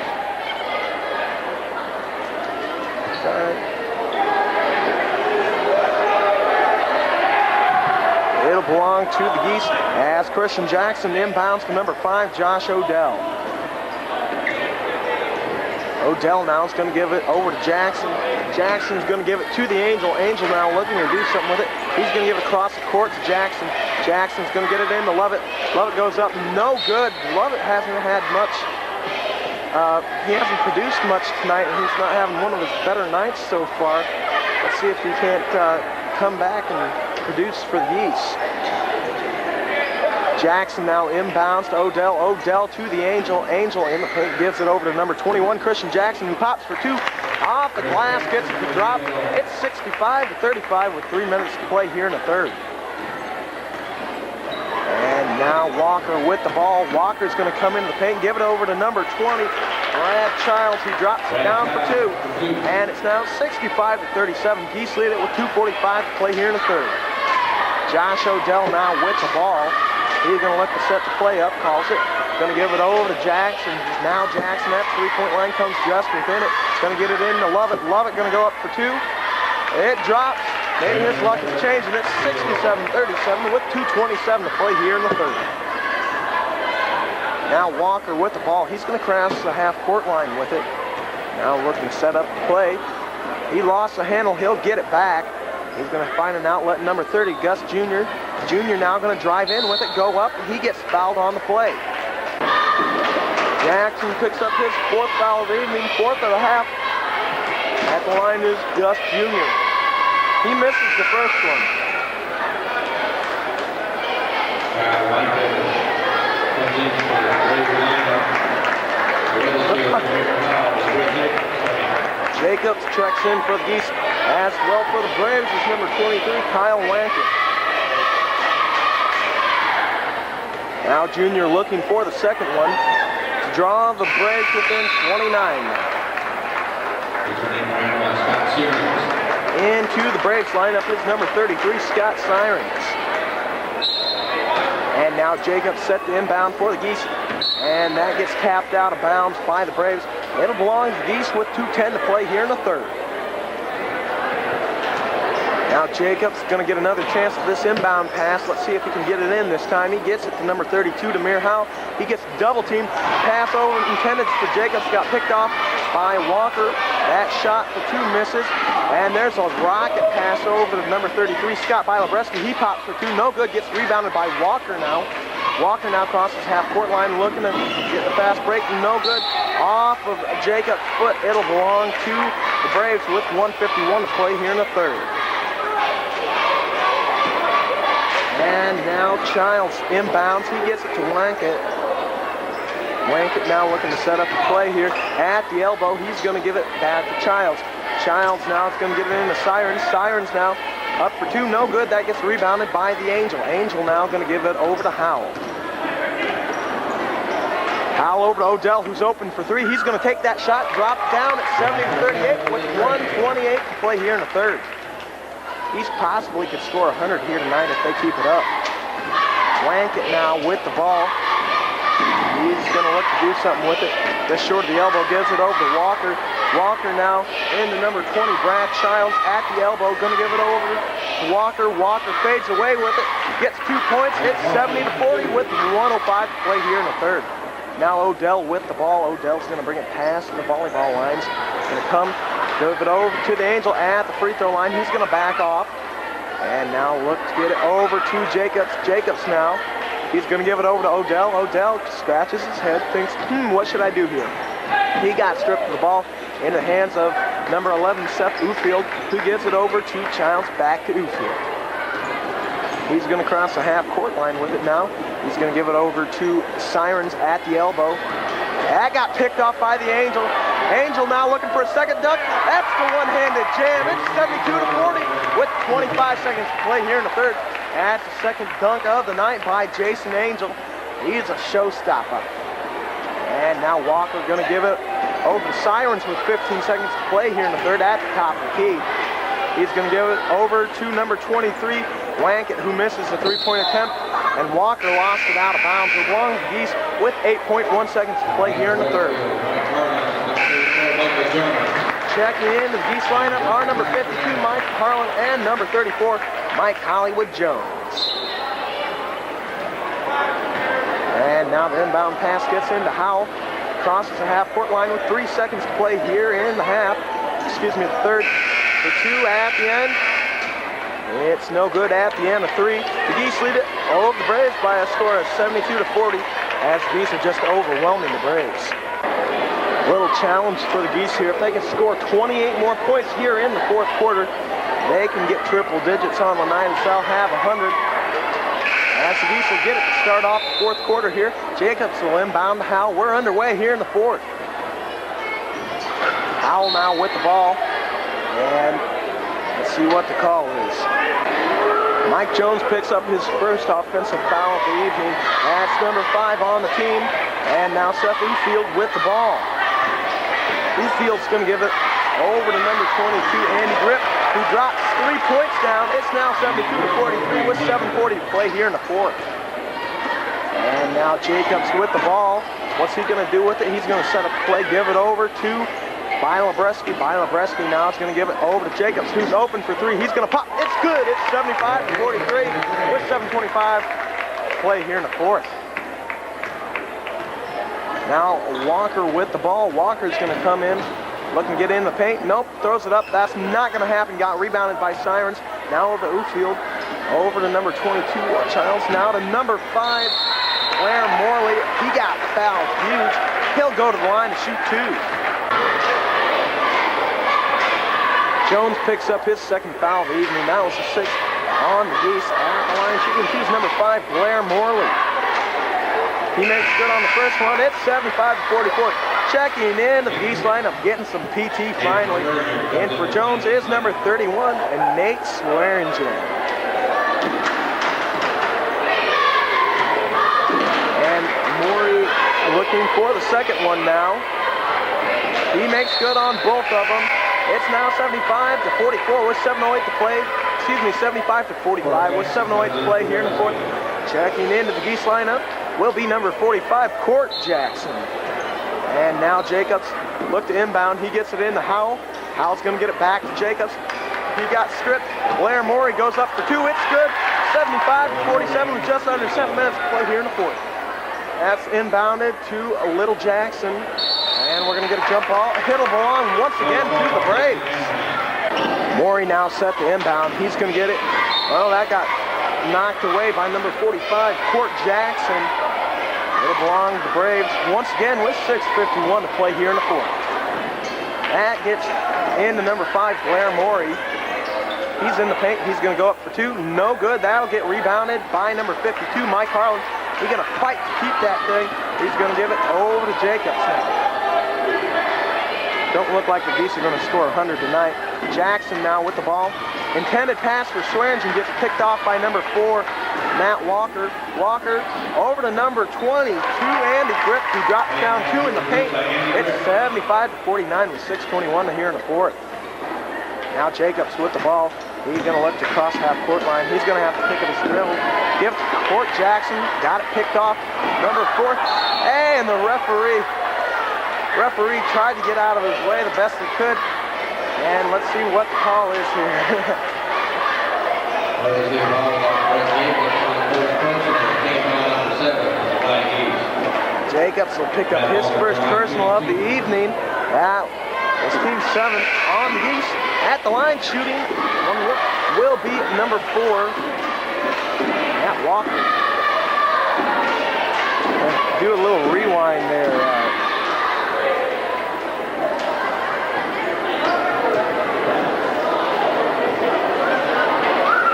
It'll belong to the Geese as Christian Jackson inbounds to number 5, Josh Odell. Odell now is going to give it over to Jackson. Jackson's going to give it to the Angel. Angel now looking to do something with it. He's going to give it across the court to Jackson. Jackson's going to get it into Lovett. Lovett goes up, no good. Lovett hasn't had much. He hasn't produced much tonight, and he's not having one of his better nights so far. Let's see if he can't come back and produce for the Geese. Jackson now inbounds to Odell. Odell to the Angel. Angel in the paint gives it over to number 21, Christian Jackson, who pops for two. Off the glass, gets it to drop. It's 65-35 with 3 minutes to play here in the third. And now Walker with the ball. Walker's going to come into the paint, give it over to number 20, Brad Childs. He drops it down for two. And it's now 65-37. Geese lead it with 2:45 to play here in the third. Josh Odell now with the ball. He's going to let the set to play up, calls it. Going to give it over to Jackson. Now Jackson at the three-point line comes just within it. Going to get it into Lovett. Lovett going to go up for two. It drops. Maybe his luck is changing. It's 67-37 with 2:27 to play here in the third. Now Walker with the ball. He's going to cross the half-court line with it. Now looking to set up the play. He lost the handle. He'll get it back. He's going to find an outlet, number 30, Gus Jr. Jr. now going to drive in with it, go up. He gets fouled on the play. Jackson picks up his fourth foul of the evening, fourth of the half. At the line is Gus Jr. He misses the first one. Jacobs checks in for the Geese. As well for the Braves is number 23, Kyle Wankin. Now Junior looking for the second one to draw the Braves within 29 now. Into the Braves lineup is number 33, Scott Sirens. And now Jacobs set the inbound for the Geese. And that gets tapped out of bounds by the Braves. It'll belong to the Geese with 2:10 to play here in the third. Now Jacobs going to get another chance at this inbound pass. Let's see if he can get it in this time. He gets it to number 32, Demir Howe. He gets double team. Pass over intended for Jacobs. Got picked off by Walker. That shot for two misses. And there's a rocket pass over to number 33, Scott Bilabreski. He pops for two, no good, gets rebounded by Walker now. Walker now crosses half-court line, looking to get the fast break, no good. Off of Jacob's foot, it'll belong to the Braves with 1:51 to play here in the third. And now Childs inbounds, he gets it to Wankett. Wankett now looking to set up the play here at the elbow. He's going to give it back to Childs. Childs now is going to give it into Sirens. Sirens now up for two, no good. That gets rebounded by the Angel. Angel now going to give it over to Howell. Howell over to Odell, who's open for three. He's going to take that shot, drop down at 70-38 with 1:28 to play here in the third. East possibly could score 100 here tonight if they keep it up. Wankett now with the ball. He's going to look to do something with it. Just short of the elbow, gives it over to Walker. Walker now into number 20, Brad Childs at the elbow, going to give it over to Walker. Walker fades away with it, gets 2 points. It's 70-40 with 1:05 to play here in the third. Now Odell with the ball. Odell's going to bring it past the volleyball lines. Going to come, give it over to the Angel at the free throw line. He's going to back off. And now look to get it over to Jacobs. Jacobs now. He's going to give it over to Odell. Odell scratches his head, thinks, what should I do here? He got stripped of the ball in the hands of number 11, Seth Ufield, who gives it over to Childs, back to Ufield. He's going to cross the half-court line with it now. He's going to give it over to Sirens at the elbow. That got picked off by the Angel. Angel now looking for a second dunk. That's the one-handed jam. It's 72-40 with 25 seconds to play here in the third. That's the second dunk of the night by Jason Angel. He's a showstopper. And now Walker going to give it over to Sirens with 15 seconds to play here in the third at the top of the key. He's going to give it over to number 23, Wankett, who misses a three-point attempt. And Walker lost it out of bounds. It belongs to Geese with 8.1 seconds to play here in the third. Checking in the Geese lineup are number 52, Mike Harlan, and number 34, Mike Hollywood Jones. And now the inbound pass gets into Howell. Crosses the half-court line with 3 seconds to play here in the the third. For two at the end. It's no good at the end of three. The Geese lead it over the Braves by a score of 72-40 as the Geese are just overwhelming the Braves. Little challenge for the Geese here. If they can score 28 more points here in the fourth quarter, they can get triple digits on the night, and they'll have 100. As the Geese will get it to start off the fourth quarter here. Jacobs will inbound to Howell. We're underway here in the fourth. Howell now with the ball. And let's see what the call is. Mike Jones picks up his first offensive foul of the evening. That's number 5 on the team. And now Seth Ufield with the ball. Ufield's going to give it over to number 22, Andy Grip, who drops 3 points down. It's now 72-43 with 7:40 to play here in the fourth. And now Jacobs with the ball. What's he going to do with it? He's going to set up the play, give it over to Bilabreski. Bilabreski now is going to give it over to Jacobs, who's open for three. He's going to pop. It's good. It's 75-43 with 7:25 to play here in the fourth. Now Walker with the ball. Walker's going to come in, looking to get in the paint. Nope, throws it up. That's not going to happen. Got rebounded by Sirens. Now over to Ufield. Over to number 22, Childs. Now to number 5, Blair Morley. He got fouled huge. He'll go to the line to shoot two. Jones picks up his second foul of the evening. That was the 6th on the Geese. At the line shooting twos, number 5, Blair Morley. He makes good on the first one. It's 75-44. Checking in the Geese lineup, getting some PT finally. And for Jones is number 31, and Nate Swearingen. And Morey looking for the second one now. He makes good on both of them. It's now 75-44 with 7:08 to play. 75-45 with 7:08 to play here in the fourth. Checking into the Geese lineup will be number 45, Court Jackson. And now Jacobs look to inbound. He gets it into Howell. Howell's going to get it back to Jacobs. He got stripped. Blair Morey goes up for two. It's good. 75-47 with just under 7 minutes to play here in the fourth. That's inbounded to Little Jackson. And and we're going to get a jump ball. It'll belong once again to the Braves. Morey now set to inbound. He's going to get it. Well, that got knocked away by number 45, Court Jackson. It'll belong to the Braves once again with 6:51 to play here in the fourth. That gets into number 5, Blair Morey. He's in the paint. He's going to go up for 2. No good. That'll get rebounded by number 52, Mike Harlan. He's going to fight to keep that thing. He's going to give it over to Jacobs now. Don't look like the Geese are going to score 100 tonight. Jackson now with the ball. Intended pass for Swearingen gets picked off by number 4, Matt Walker. Walker over to number 20, to Andy Grip, who drops down 2 in the paint. It's 75-49 with 6:21 to here in the fourth. Now Jacobs with the ball. He's going to look to cross half court line. He's going to have to pick up his dribble. Give it to Court Jackson. Got it picked off. Number 4. And the referee tried to get out of his way the best he could. And let's see what the call is here. Jacobs will pick up his first personal of the evening. That was team 7 on the Geese. At the line shooting will be number 4, Matt Walker. Do a little rewind there.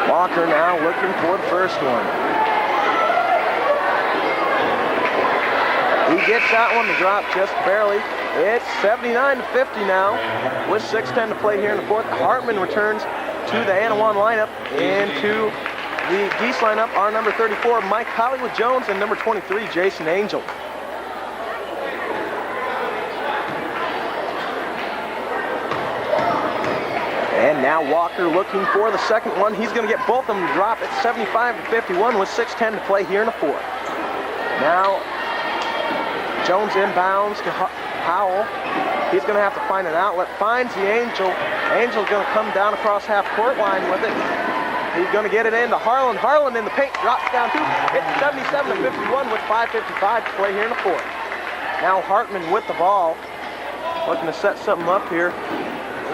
Walker now looking for the first one. He gets that one to drop just barely. It's 79-50 now with 6:10 to play here in the fourth. Hartman returns to the Annawan lineup. Into the Geese lineup are number 34, Mike Hollywood Jones, and number 23, Jason Angel. And now Walker looking for the second one. He's going to get both of them to drop. It's 75-51 with 6:10 to play here in the fourth. Now Jones inbounds to Howell. He's going to have to find an outlet. Finds the Angel. Angel's going to come down across half court line with it. He's going to get it into Harlan. Harlan in the paint, drops down 2. It's 77-51 with 5:55 to play here in the fourth. Now Hartman with the ball. Looking to set something up here.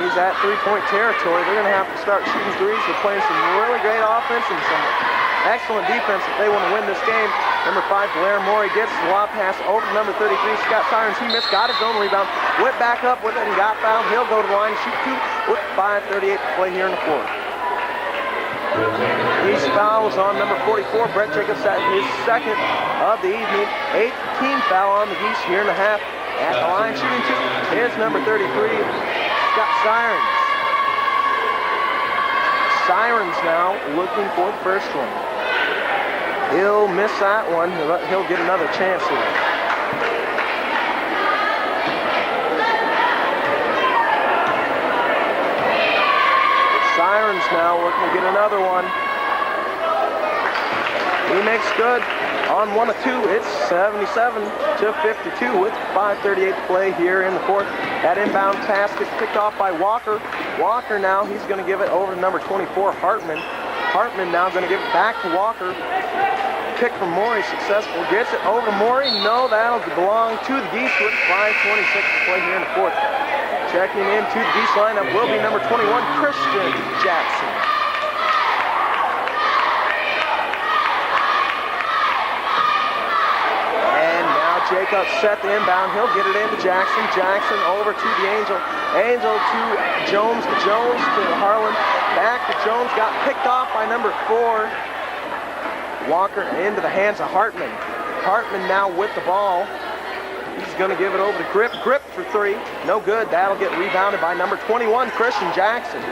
He's at 3-point territory. They're going to have to start shooting threes. They're playing some really great offense and some excellent defense if they want to win this game. Number 5, Blair Morey gets the lob pass over to number 33, Scott Sirens. He missed, got his own rebound, went back up with it and got fouled. He'll go to the line, shoot 2 with 5:38 to play here in the fourth. Geese fouls on number 44, Brett Jacobs, at his second of the evening. 18th foul on the Geese here in the half. At the line shooting 2 is number 33, Scott Sirens. Sirens now looking for the first one. He'll miss that one. He'll get another chance here. Sirens now looking to get another one. He makes good on 1 of 2. It's 77-52 with 5:38 to play here in the fourth. That inbound pass gets picked off by Walker. Walker now, he's going to give it over to number 24, Hartman. Hartman now going to give it back to Walker. Pick from Morey, successful. Gets it over to Morey. No, that'll belong to the Geese with 5:26 to play here in the fourth. Checking into the Geese lineup will be number 21, Christian Jackson. And now Jacobs set the inbound. He'll get it into Jackson. Jackson over to the Angel. Angel to Jones. Jones to Harlan. Back to Jones. Got picked off by number 4. Walker into the hands of Hartman. Hartman now with the ball. He's going to give it over to Grip. Grip for 3. No good. That'll get rebounded by number 21, Christian Jackson.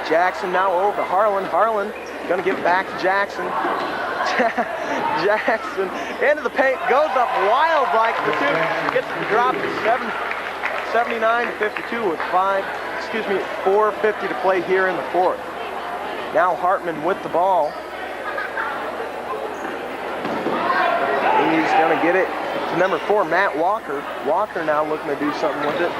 Jackson now over to Harlan. Harlan going to give it back to Jackson. Jackson into the paint. Goes up wild like the 2. Gets the drop to 79-52 with 4:50 to play here in the fourth. Now Hartman with the ball. He's going to get it to number 4, Matt Walker. Walker now looking to do something with it.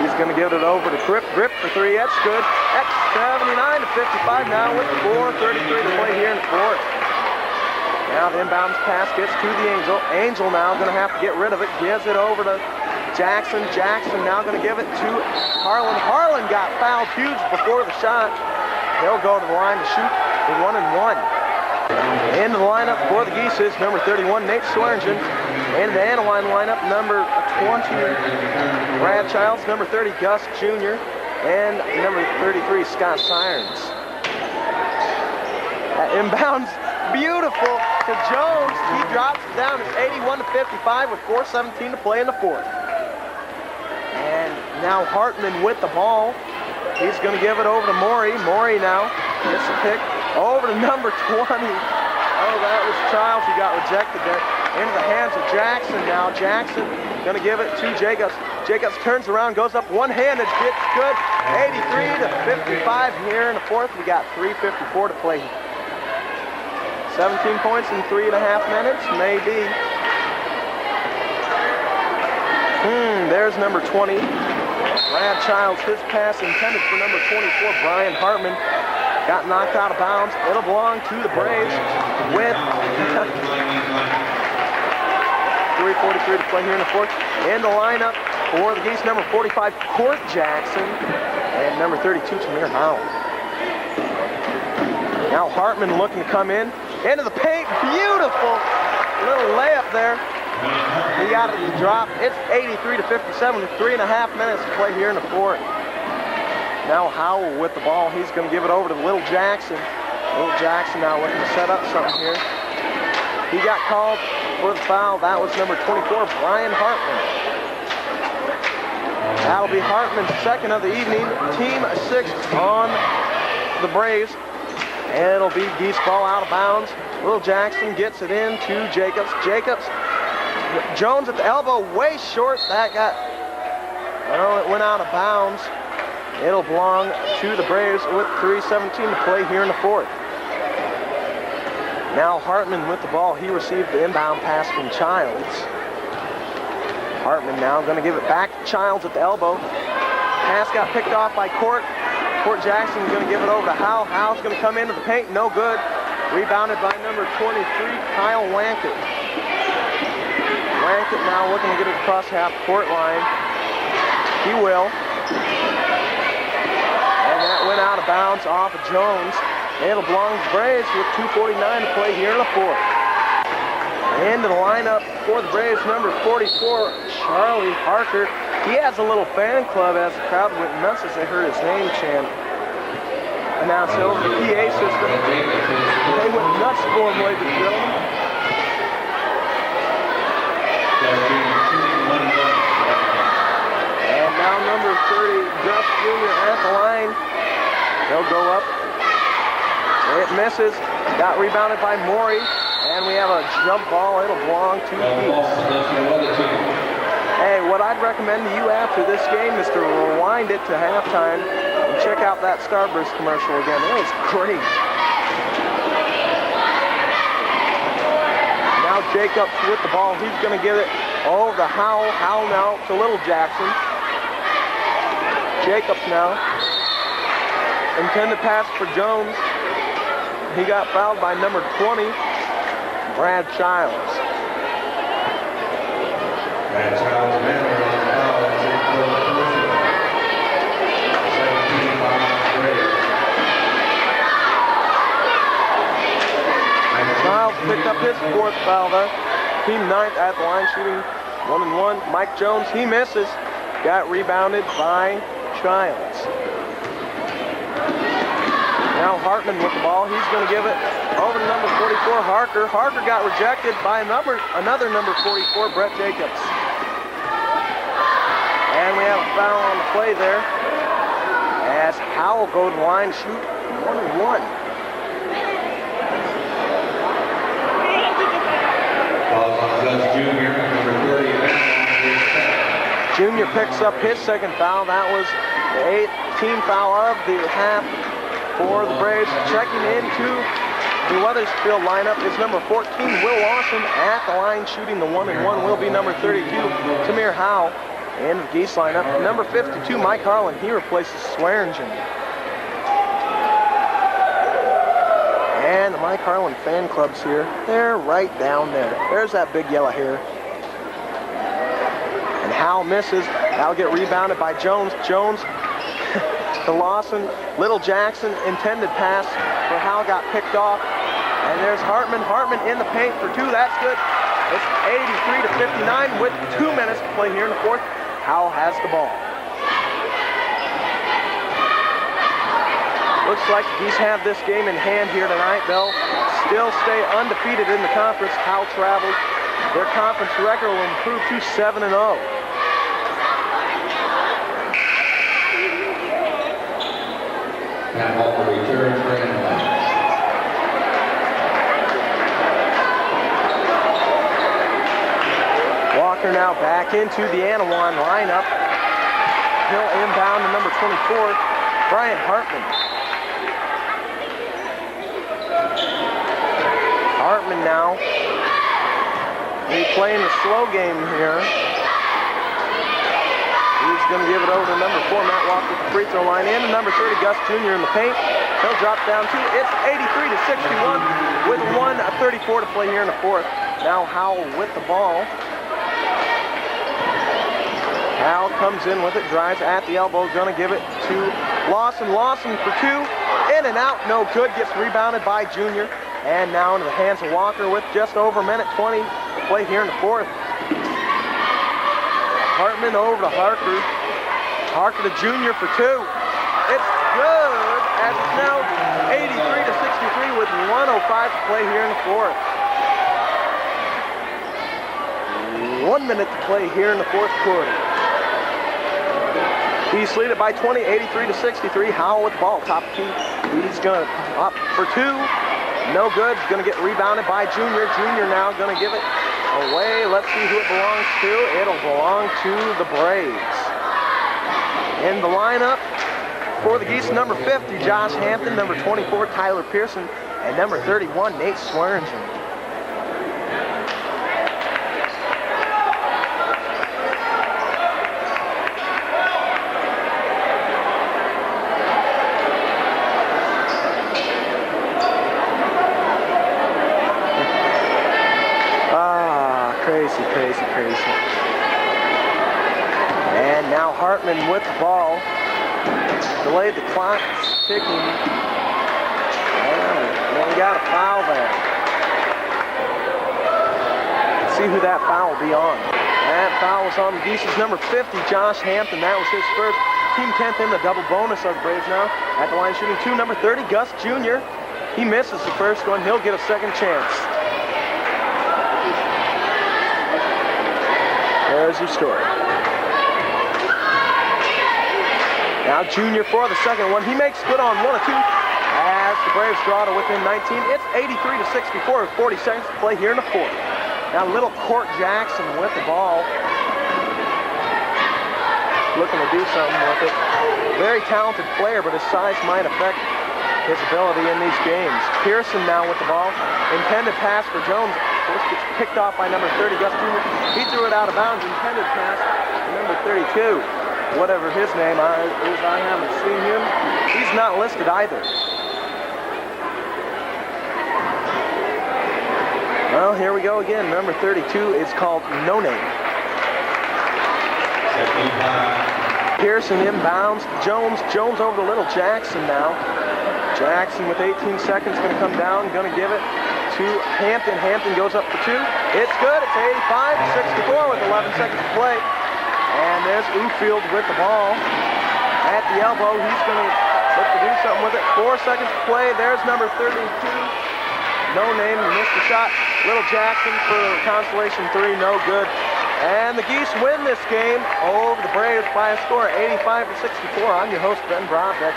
He's going to give it over to Grip. Grip for 3. That's good. That's 79-55 now with 4:33 to play here in the fourth. Now the inbounds pass gets to the Angel. Angel now going to have to get rid of it. Gives it over to Jackson. Jackson now going to give it to Harlan. Harlan got fouled huge before the shot. He'll go to the line to shoot the 1-and-1. Into the lineup for the Geese is number 31, Nate Swearingen. Into the Annawan lineup, number 20, Brad Childs. Number 30, Gus Jr. And number 33, Scott Sirens. Inbounds, beautiful to Jones. He drops it down. It's 81-55 with 4:17 to play in the fourth. And now Hartman with the ball. He's going to give it over to Maury. Maury now gets the pick over to number 20. Oh, that was Childs. He got rejected there. Into the hands of Jackson now. Jackson going to give it to Jacobs. Jacobs turns around, goes up one-handed, gets good. 83-55 here in the fourth. We got 3:54 to play. 17 points in 3.5 minutes, maybe. There's number 20. Brad Childs, his pass intended for number 24, Brian Hartman. Got knocked out of bounds. It'll belong to the Braves with 3:43 to play here in the fourth. In the lineup for the Geese, number 45, Court Jackson, and number 32, Tamir Howell. Now Hartman looking to come in. Into the paint, beautiful little layup there. He got it to drop. It's 83-57 with 3.5 minutes to play here in the fourth. Now Howell with the ball. He's going to give it over to Little Jackson. Little Jackson now looking to set up something here. He got called for the foul. That was number 24, Brian Hartman. That'll be Hartman's second of the evening. Team 6 on the Braves. And it'll be Geese ball out of bounds. Little Jackson gets it in to Jacobs. Jacobs, Jones at the elbow, way short. That got, it went out of bounds. It'll belong to the Braves with 3:17 to play here in the fourth. Now Hartman with the ball. He received the inbound pass from Childs. Hartman now going to give it back to Childs at the elbow. Pass got picked off by Court. Court Jackson is going to give it over to Howell. Howell's going to come into the paint. No good. Rebounded by number 23, Kyle Wankett. Wankett now looking to get it across half court line. He will. And that went out of bounds off of Jones. It'll belong to the Braves with 2:49 to play here in the fourth. Into the lineup for the Braves, number 44, Charlie Harker. He has a little fan club as the crowd went nuts as they heard his name chant. Announced over the PA system. They went nuts for him, ladies and gentlemen. And now number 30, Gus Jr. at the line. They'll go up. It misses. Got rebounded by Maury. And we have a jump ball. It'll belong to Geese. Hey, what I'd recommend to you after this game is to rewind it to halftime and check out that Starburst commercial again. It was great. Now Jacobs with the ball. He's going to give it over to Howell. Howell now to Little Jackson. Jacobs now. Intended pass for Jones. He got fouled by number 20, Brad Childs. Brad Childs, man, on the foul. That's it for the commercial. 17 by Braves. Childs picked up his fourth foul there. Team 9th at the line, shooting 1-and-1. Mike Jones, he misses. Got rebounded by Childs. Now Hartman with the ball. He's going to give it over to number 44, Harker. Harker got rejected by another number 44, Brett Jacobs. And we have a foul on the play there as Howell goes to the line to shoot 1-and-1. Falls on Gus Jr., number 30. Jr. picks up his second foul. That was the 8th team foul of the half for the Braves. Checking into the Wethersfield lineup is number 14, Will Lawson. At the line shooting the 1-and-1 will be number 32, Tamir Howell. And the Geese lineup, number 52, Mike Harlan. He replaces Swearingen. And the Mike Harlan fan club's here. They're right down there. There's that big yellow hair. And Hal misses. That'll get rebounded by Jones. Jones to Lawson. Little Jackson, intended pass for Hal, got picked off. And there's Hartman. Hartman in the paint for two. That's good. It's 83 to 59 with 2 minutes to play here in the fourth. Hal has the ball. Looks like the Geese have this game in hand here tonight. They'll still stay undefeated in the conference. Hal travels. Their conference record will improve to 7-0. Matt Walker returns for Annawan. Walker now back into the Annawan lineup. He'll inbound to number 24, Bryant Hartman. Hartman now. He's playing the slow game here. He's going to give it over to number 4, Matt Walker at the free throw line. And number 30, Gus Jr. in the paint. He'll drop down two. It's 83 to 61 with 1:34 to play here in the fourth. Now Howell with the ball. Howell comes in with it, drives at the elbow, going to give it to Lawson. Lawson for two. In and out, no good. Gets rebounded by Jr. And now into the hands of Walker with just over a minute 20 to play here in the fourth. Hartman over to Harker. Harker to Jr. for two. It's good, as it's now 83 to 63 with 1:05 to play here in the fourth. 1 minute to play here in the fourth quarter. He's lead it by 20, 83 to 63. Howell with the ball, top key. He's going to up for two. No good. Going to get rebounded by Jr. Jr. now going to give it away. Let's see who it belongs to. It'll belong to the Braves. In the lineup for the Geese, number 50, Josh Hampton, number 24, Tyler Pearson, and number 31, Nate Swearingen. Crazy. And now Hartman with the ball. Delayed the clock, ticking. And we got a foul there. Let's see who that foul will be on. That foul was on the Geese's number 50, Josh Hampton. That was his first. Team 10th in the double bonus of the Braves now. At the line shooting two, number 30, Gus Jr. He misses the first one. He'll get a second chance. There's your story. Now Jr. for the second one. He makes good on 1 of 2 as the Braves draw to within 19. It's 83 to 64 with 40 seconds to play here in the fourth. Now little Court Jackson with the ball. Looking to do something with it. Very talented player, but his size might affect his ability in these games. Pearson now with the ball. Intended pass for Jones. This gets picked off by number 30, Gus Jr. He threw it out of bounds. Intended pass to number 32. Whatever his name is, I haven't seen him. He's not listed either. Well, here we go again. Number 32 is called No Name. Pearson inbounds. Jones over to Little Jackson now. Jackson with 18 seconds going to come down, going to give it to Hampton. Hampton goes up for two. It's good. It's 85 to 64 with 11 seconds to play. And there's Ufield with the ball at the elbow. He's going to look to do something with it. 4 seconds to play. There's number 32. No Name. Missed the shot. Little Jackson for the consolation three. No good. And the Geese win this game over the Braves by a score of 85 to 64. I'm your host, Ben Brodbeck,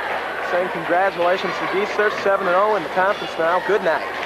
saying congratulations to the Geese. They're 7-0 in the conference now. Good night.